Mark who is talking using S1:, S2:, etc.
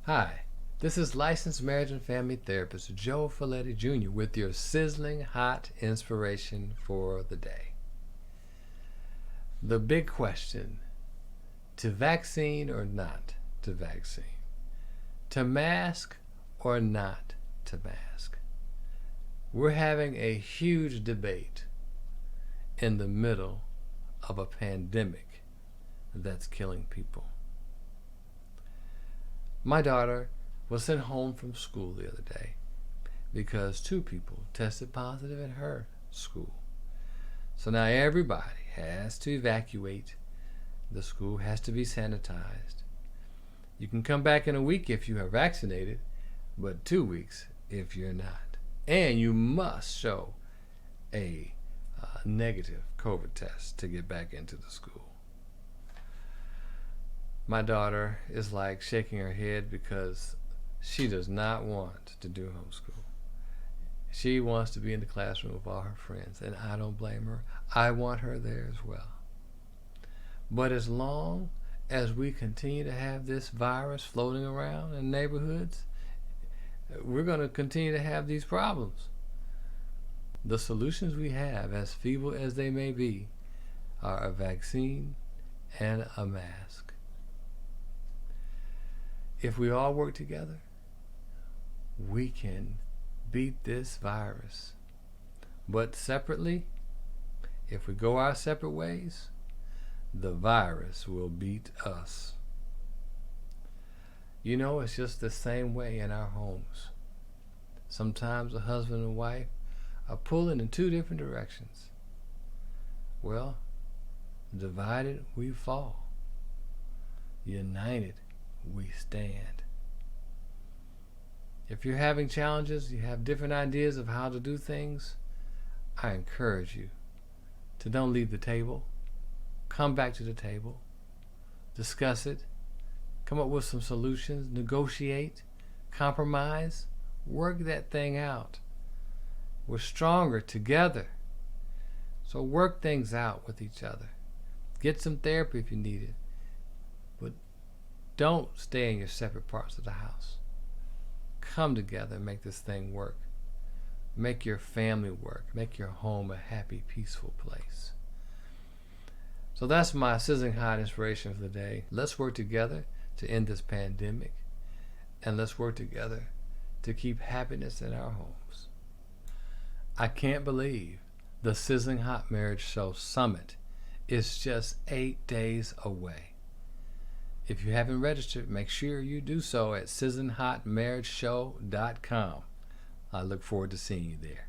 S1: Hi, this is licensed marriage and family therapist Joe Follette Jr. with your sizzling hot inspiration for the day. The big question: to vaccine or not to vaccine? To mask or not to mask? We're having a huge debate in the middle of a pandemic that's killing people. My daughter was sent home from school the other day because 2 people tested positive at her school. So now everybody has to evacuate. The school has to be sanitized. You can come back in a week if you are vaccinated, but 2 weeks if you're not. And you must show a negative COVID test to get back into the school. My daughter is like shaking her head because she does not want to do homeschool. She wants to be in the classroom with all her friends, and I don't blame her. I want her there as well. But as long as we continue to have this virus floating around in neighborhoods, we're going to continue to have these problems. The solutions we have, as feeble as they may be, are a vaccine and a mask. If we all work together, we can beat this virus. But separately, if we go our separate ways, the virus will beat us. You know, it's just the same way in our homes. Sometimes a husband and wife are pulling in 2 different directions. Well, divided we fall. United we stand. If you're having challenges, you have different ideas of how to do things, I encourage you to don't leave the table. Come back to the table, discuss it, come up with some solutions, negotiate, compromise, work that thing out. We're stronger together. So work things out with each other. Get some therapy if you need it. But don't stay in your separate parts of the house. Come together and make this thing work. Make your family work. Make your home a happy, peaceful place. So that's my sizzling hot inspiration for the day. Let's work together to end this pandemic. And let's work together to keep happiness in our homes. I can't believe the Sizzling Hot Marriage Show Summit is just 8 days away. If you haven't registered, make sure you do so at sizzlinghotmarriageshow.com. I look forward to seeing you there.